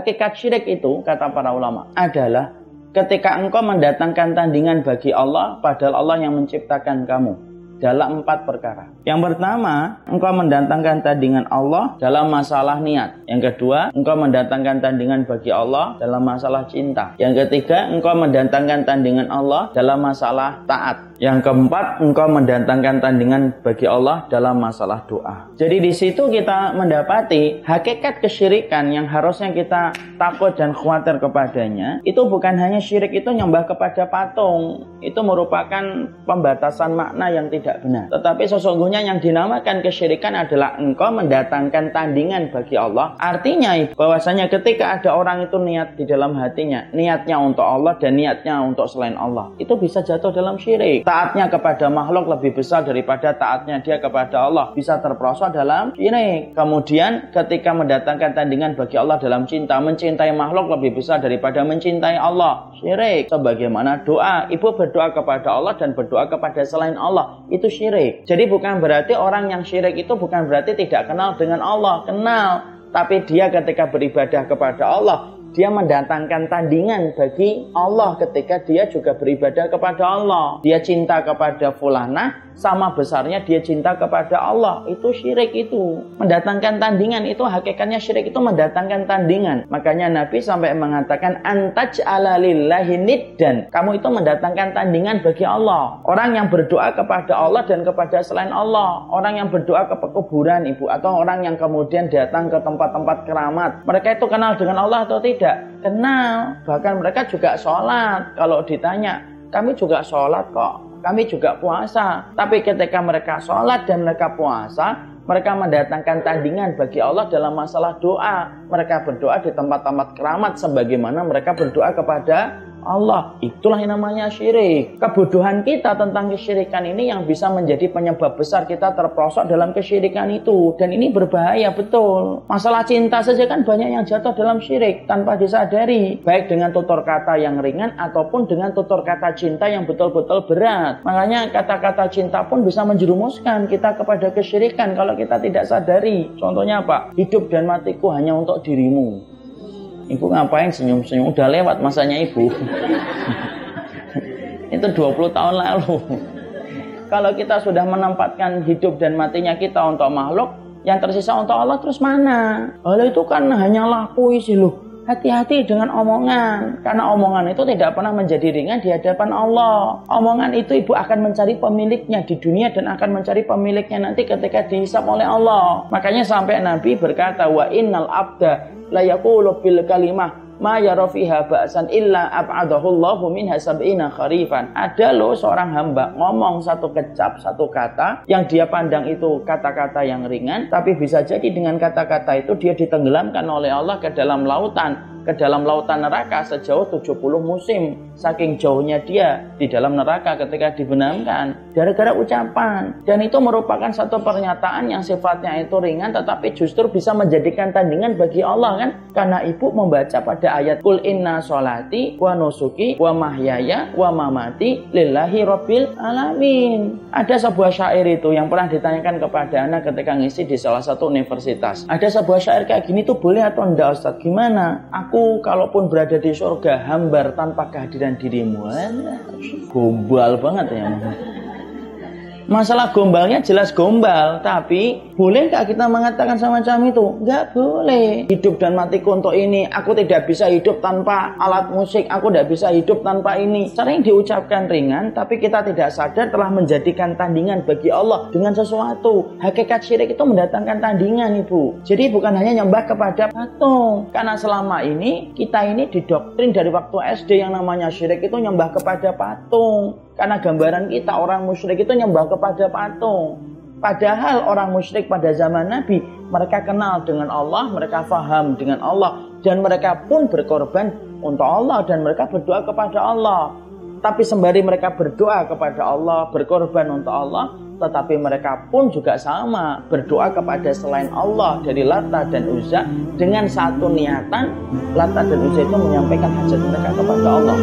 Hakikat syirik itu, kata para ulama, adalah ketika engkau mendatangkan tandingan bagi Allah, padahal Allah yang menciptakan kamu. Dalam 4 perkara. Yang pertama, engkau mendatangkan tandingan Allah dalam masalah niat. Yang kedua, engkau mendatangkan tandingan bagi Allah dalam masalah cinta. Yang ketiga, engkau mendatangkan tandingan Allah dalam masalah taat. Yang keempat, engkau mendatangkan tandingan bagi Allah dalam masalah doa. Jadi di situ kita mendapati hakikat kesyirikan yang harusnya kita takut dan khawatir kepadanya, itu bukan hanya syirik itu nyembah kepada patung. Itu merupakan pembatasan makna yang tidak benar. Tetapi sesungguhnya yang dinamakan kesyirikan adalah engkau mendatangkan tandingan bagi Allah. Artinya bahwasanya ketika ada orang itu niat di dalam hatinya, niatnya untuk Allah dan niatnya untuk selain Allah, itu bisa jatuh dalam syirik. Taatnya kepada makhluk lebih besar daripada taatnya dia kepada Allah, bisa terperosok dalam syirik. Kemudian ketika mendatangkan tandingan bagi Allah dalam cinta, mencintai makhluk lebih besar daripada mencintai Allah, syirik. Sebagaimana doa, ibu berdoa kepada Allah dan berdoa kepada selain Allah, itu syirik. Jadi bukan berarti orang yang syirik itu bukan berarti tidak kenal dengan Allah, kenal. Tapi dia ketika beribadah kepada Allah, dia mendatangkan tandingan bagi Allah ketika dia juga beribadah kepada Allah. Dia cinta kepada fulanah, sama besarnya dia cinta kepada Allah. Itu syirik itu. Mendatangkan tandingan itu hakikatnya syirik itu mendatangkan tandingan. Makanya Nabi sampai mengatakan antaj'ala lillahi niddan. Kamu itu mendatangkan tandingan bagi Allah. Orang yang berdoa kepada Allah dan kepada selain Allah. Orang yang berdoa ke kuburan ibu, atau orang yang kemudian datang ke tempat-tempat keramat. Mereka itu kenal dengan Allah atau tidak? Kenal. Bahkan mereka juga sholat. Kalau ditanya, kami juga sholat kok, kami juga puasa. Tapi ketika mereka sholat dan mereka puasa, mereka mendatangkan tandingan bagi Allah dalam masalah doa. Mereka berdoa di tempat-tempat keramat sebagaimana mereka berdoa kepada Allah. Itulah yang namanya syirik. Kebodohan kita tentang kesyirikan ini yang bisa menjadi penyebab besar kita terperosok dalam kesyirikan itu. Dan ini berbahaya betul. Masalah cinta saja kan banyak yang jatuh dalam syirik tanpa disadari. Baik dengan tutur kata yang ringan ataupun dengan tutur kata cinta yang betul-betul berat. Makanya kata-kata cinta pun bisa menjerumuskan kita kepada kesyirikan kalau kita tidak sadari. Contohnya apa? Hidup dan matiku hanya untuk dirimu. Ibu ngapain senyum-senyum? Udah lewat masanya ibu. Itu 20 tahun lalu. Kalau kita sudah menempatkan hidup dan matinya kita untuk makhluk, yang tersisa untuk Allah terus mana? Hal itu kan hanyalah puisi loh. Hati-hati dengan omongan. Karena omongan itu tidak pernah menjadi ringan di hadapan Allah. Omongan itu ibu akan mencari pemiliknya di dunia dan akan mencari pemiliknya nanti ketika dihisab oleh Allah. Makanya sampai Nabi berkata, wa innal abda la yaqulu bil kalimah ma yara fiha ba'san illa ab'adahu Allahu minha sab'ina kharifan. Ada loh seorang hamba ngomong satu kecap, satu kata yang dia pandang itu kata-kata yang ringan, tapi bisa jadi dengan kata-kata itu dia ditenggelamkan oleh Allah ke dalam lautan neraka sejauh 70 musim. Saking jauhnya dia di dalam neraka ketika dibenamkan gara-gara ucapan. Dan itu merupakan satu pernyataan yang sifatnya itu ringan tetapi justru bisa menjadikan tandingan bagi Allah kan. Karena ibu membaca pada ayat Qul inna sholati wa nusuki wa mahyaya wa mamati lillahi rabbil alamin. Ada sebuah syair itu yang pernah ditanyakan kepada anak ketika ngisi di salah satu universitas. Ada sebuah syair kayak gini tuh boleh atau enggak Ustaz? Gimana? Aku kalaupun berada di surga hambar tanpa kehadiran dirimu. Gombal banget ya. Masalah gombalnya jelas gombal, tapi bolehkah kita mengatakan semacam itu? Enggak boleh. Hidup dan matiku untuk ini. Aku tidak bisa hidup tanpa alat musik. Aku tidak bisa hidup tanpa ini. Sering diucapkan ringan, tapi kita tidak sadar telah menjadikan tandingan bagi Allah dengan sesuatu. Hakikat syirik itu mendatangkan tandingan, Ibu. Jadi bukan hanya nyembah kepada patung. Karena selama ini, kita ini didoktrin dari waktu SD yang namanya syirik itu nyembah kepada patung. Karena gambaran kita orang musyrik itu nyembah kepada patung. Padahal orang musyrik pada zaman Nabi, mereka kenal dengan Allah, mereka faham dengan Allah, dan mereka pun berkorban untuk Allah dan mereka berdoa kepada Allah. Tapi sembari mereka berdoa kepada Allah, berkorban untuk Allah, tetapi mereka pun juga sama berdoa kepada selain Allah dari Lata dan Uzza dengan satu niatan. Lata dan Uzza itu menyampaikan hajat mereka kepada Allah.